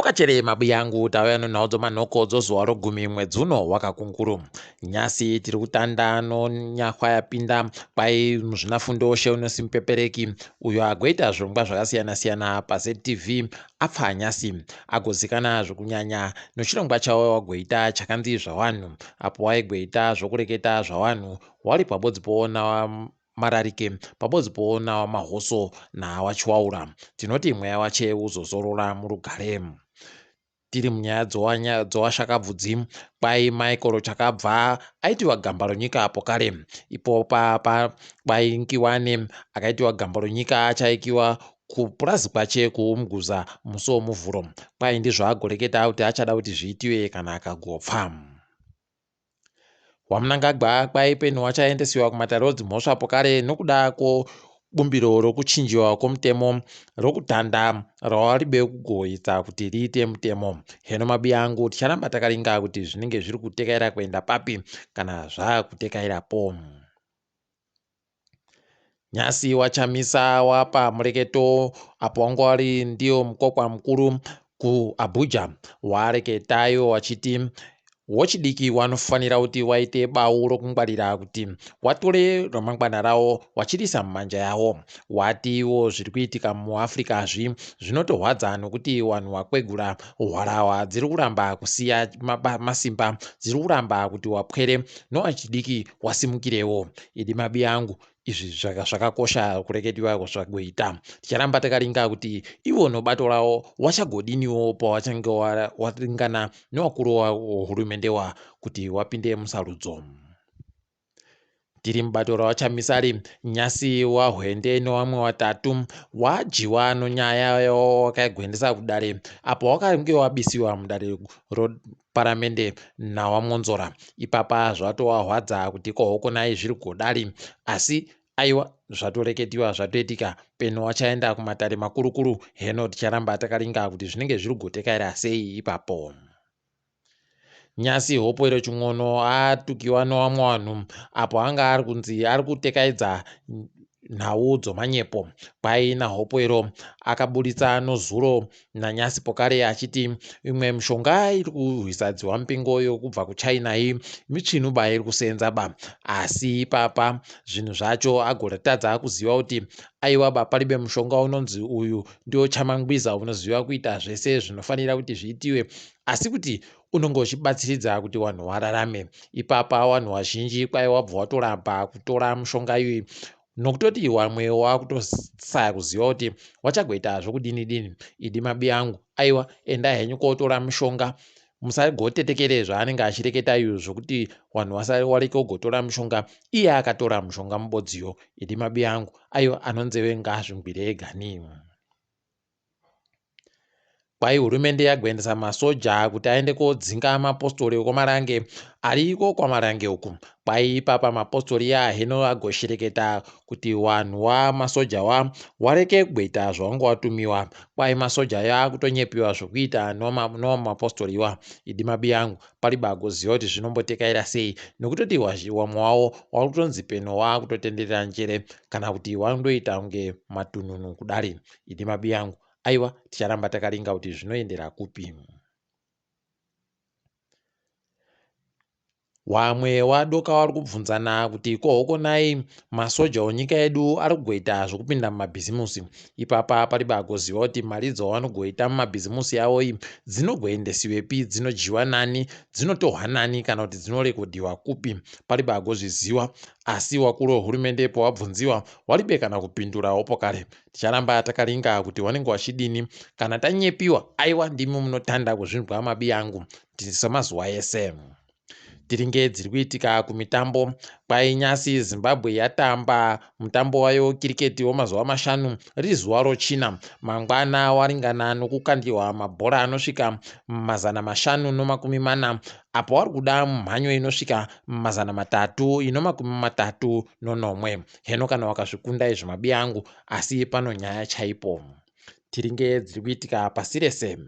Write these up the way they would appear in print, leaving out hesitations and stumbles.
Tokachere mabu yangu taweno naodzo manoko dzozuwa rogumi mwedzi uno wa Kakunguru. Nyasi tiri kutanda nonyahwa yapinda kwai muzvinafundo sheunosimpepereki uyo agoita zvirongwa zvakasiyana-siyana paZTV apfa nyasi agozikana zvokunyanya nochirongwa chawo wagoita chakanzi zvawanhu apo waigoita zvokureketa zvawanhu wari pabodzi poona mararike pabodzi poona mahoso nawachiwaura tinoti mweya wache uzozorora murugare. Tiri munyaya dzowashakabvudzi kwai Michael chakabva aitiwa gamba ronyika apo kare ipo kwai Nkiwane akaitiwa gamba ronyika achaikiwa kupurazi kwache kuumuguza musi womuvhuro kwai ndizvo agoreketa kuti achada kuti zviitiwe kana akagopfa. Wamunangagwa kwai Penhu wachaendesiwa kumatare mhosva apo kare nokuda bumbiro rokuchinjiwa kwomutemo rokutanda rawaribe kugoita kuti riite mutemo. Heno mabi yangu ticharamba takaringa kuti zvinenge zviri kutekaira kuenda papi kana zvakutekairapo. Nyasi wachamisa wapa mureketo apo wanga wari ndio mukokwa mukuru kuAbuja wareketayo wachiti wochidiki wanofanira kuti waite bau rokungwarira kuti watore ramangwana rawo wachirisa mumanja yawo. Watiwo zviri kuitika muAfrica zvinotorwadza nokuti wanhu wakwegura hwarawa dziri kuramba kusiya masimba dziri kuramba kuti wapwere nowachidiki wasimukirewo. Idi mabi yangu izvi zvakakosha kureketiwa zvagoita. Ticharamba takaringa kuti ivo nobato rawo wachagodiniwo pawachange waringana newakuru wehurumende kuti wapinde musarudzo. Tiri mubato rawachamisari Nyasi waHwende nowamwe watatu wajiwa nonyaya yawakaigwendesa kudare apo wakange wabisiwa mudare roparamende nawaMonzora. Ipapa zvatowarwadza kuti kohokonai zviri godari asi aiwa zvatoreketiwa zvatoitika. Penhu wachaenda kumatare makurukuru. Heno ticharamba takaringa kuti zvinenge zviri kutekaira sei ipapo. Nyasi Hopewell Chin'ono atukiwa nowamwe wanhu apo anga ari kunzi ari kutekaidza nhau dzomanyepo kwai naHopewell akaburitsa nozuro nanyasi pokare achiti imwe mishonga iri kurwisa dzihwa mupengo yokubva kuChina miChiBuja iri kuseenza asi ipapa zvinhu zvacho agoratadza kuziva kuti aiwa paribe mushonga unonzi uyu ndio chamangwiza unoziva kuita zvese zvinofanira kuti zviitiwe asi kuti unonge uchibatsiridza kuti wanhu wararame. Ipapa wanhu wazhinji kwai wabva watoramba kutora mushonga iyu nokutoti wamwe wakutosaya kuziva kuti wachagoita zvokudini. Idi mabi yangu aiwa enda henyu kotora mushonga musagotetekere zvaanenge achireketa iyo zvokuti wanhu wareke kugotora mushonga iye akatora mushonga mubodziyo. Idi mabi yangu aiwa anonzeve ngazvingwire egani. Kwai hurumende yagoendesa Masoja kuti aende kodzinga mapostori kwaMarange ariko kwaMarange uku. Kwai ipapa mapostori heno agoshireketa kuti wanhu waMasoja wareke kugoita zvawanga watumiwa. Kwai Masoja yakutonyepiwa zvokuita noMapostori Idi mabi yangu pariba agoziva kuti zvinombotekaira sei nokutoti wamwe wawo wakutonzi Penhu wakutotenderera njere kana kuti wandoita kunge matununu kudare. Idi mabi yangu aiwa ticharamba takaringa kuti zvinoendera kupi. Wamwe wadoka wari kubvunzana kuti kohokonai Masoja wenyika yedu ari kugoita zvokupinda mumabhizimusi. Ipapa pariba agoziva kuti mari dzawanogoita mumabhizimusi yawo dzinogoendesiwepi, dzinodyiwa nani, dzinotorwa nani kana kuti dzinorekodhiwa kupi. Pariba agozviziva asi wakuru wehurumende pawabvunziwa waribe kana kupindurawo pokare. Ticharamba takaringa kuti wanenge wachidini kana tanyepiwa aiwa ndimi munotanda kuzvinzwa mabi yangu semazuva ese. Tiringe dziri kuitika kumitambo kwai Nyasi Zimbabwe yatamba mutambo wayo kiriketi wemazuva 5 riri zuva rochina. Mangwana waringana nokukandirwa mabhora anosvika 540 apo wari kuda mumhanyo inosvika 331. Heno kana wakazvikunda izvi mabi yangu asi pano nyaya chaipo. Tiringe dziri kuitika pasi rese.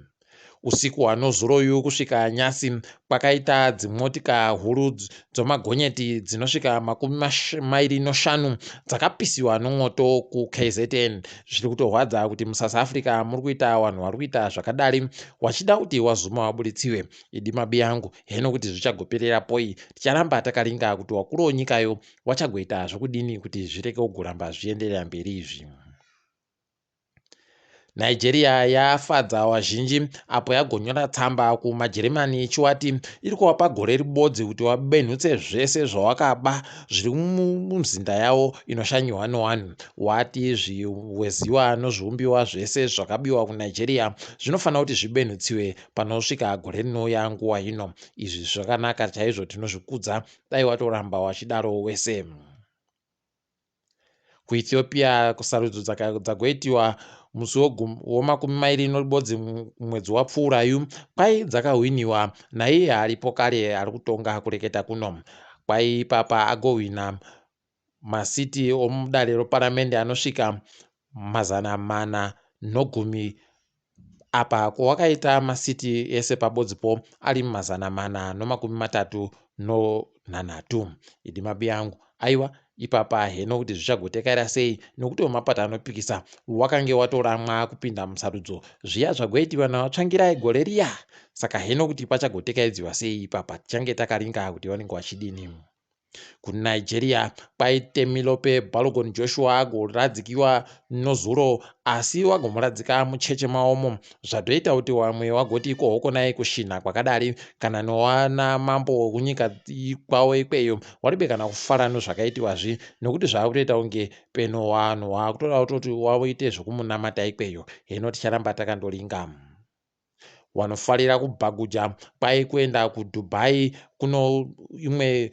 usiku hwanozoroyu kusvika nyasi kwakaita dzimotika huru dzomagonyeti dzinosvika 25 dzakapisiwa nomwoto kuKZN. Zviri kutorwadza kuti muSouth Africa muri kuita vanhu vari kuita zvakadari wachida kuti wazuma wabuditsiwe. Idi mabi yangu heno kuti zvichagoperera poi, ticharamba takaringa kuti wakuru wenyikayo wachagoita zvokudini kuti zvireke kugoramba zvienderera mberi izvi. Nigeria yafadza vazhinji apo yagonyora tsamba kumaJeremani ichiwati iri kuvapa gore ribodzi kuti vabenhutse zvese zvawakaba zviri mumzinda yavo inoshanyiwa nevanhu. Wati zviweziwa nozviumbiwa zvese zvakabiwa kuNigeria zvinofanira kuti zvibenhutsiwe panosvika gore rinouya nguva ino. Izvi zvakanaka chaizvo, tinozvikudza. Dai watoramba wachidaro wese. KuEthiopia kusarudzo dzagoitiwa musi wa20 mwedzi wapfuurayu kwai dzakahwiniwa naiye aripo kare ari kutonga kureketa kuno. Kwai papa agohwina masiti omudare reparamende anosvika 410 apa kwakaita masiti ese pabodzipo ari 433. Idi mabi yangu aiwa ipapa heno kuti zvichagotekaira sei, nokuti wemapata anopikisa wakange watoramwa kupinda musarudzo zviya zvagoitiwa navatsvangirai gore riya. Saka heno kuti pachagotekaidziwa sei ipapa tichange takaringa kuti vanenge vachidini. KuNigeria kwaitemilope Balogun Joshua agoradzikiwa nozuro, asi wagomuradzika mucheche maomo zvatoita kuti vamwe wagoti kohokonai kushina kwakadari kana nowana mambo wekunyika kwavo ikweyo waribe kana kufara nezvakaitiwazvi, nokuti zvaakutoita kunge peno vanhu waakutoda kutoti wavoite zvokumunamata ikweyo. Heno ticharamba takandoringa. Wanofarira kubhaguja kwai kuenda kuDubai kuno imwe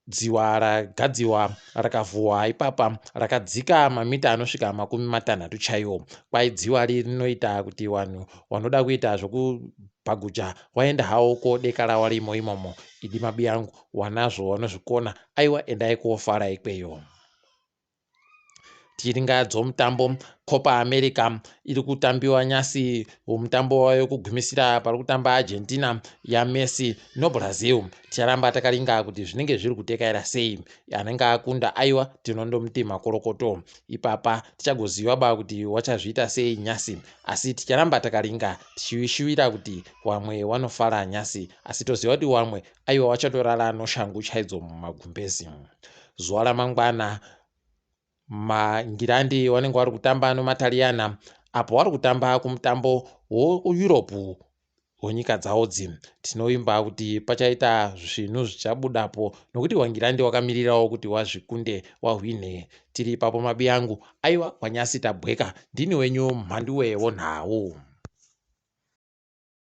dziwa ragadziwa rakavhuwa ipapa rakadzika mamita anosvika 60 chaiwo. Kwai dziwa rinoita kuti vanhu vanoda kuita zvokubhaguja waenda hawo kodekara warimo imomo. Idi mabi yangu wanazvo wanozvikona, aiwa endai kofara ikweyo. Tichiringa dzomutambo, Copa America iri kutambiwa nyasi mutambo wayo kugumisira pari kutamba Argentina yaMessi noBrazil. Ticharamba takaringa kuti zvinenge zviri kutekaira sei, anenge akunda aiwa tinondomuti makorokoto. Ipapa tichagoziva ba kuti wachazviita sei nyasi, asi ticharamba takaringa tichishivira kuti vamwe vanofara nyasi, asi toziva kuti vamwe aiwa vachatorara noshangu chaidzo mumagumbezi. Zuva ramangwana maNgirandi vanenge vari kutamba nomaTariana apo vari kutamba kumutambo weEurope wenyika dzavo tinoimba kuti pachaita zvinhu zvichabudapo, nokuti waNgirandi wakamirirawo kuti wazvikunde wahwine. Tiri ipapo mabi yangu aiwa kwanyasi tabweka. Ndini wenyu Mhanduwe WeNhau.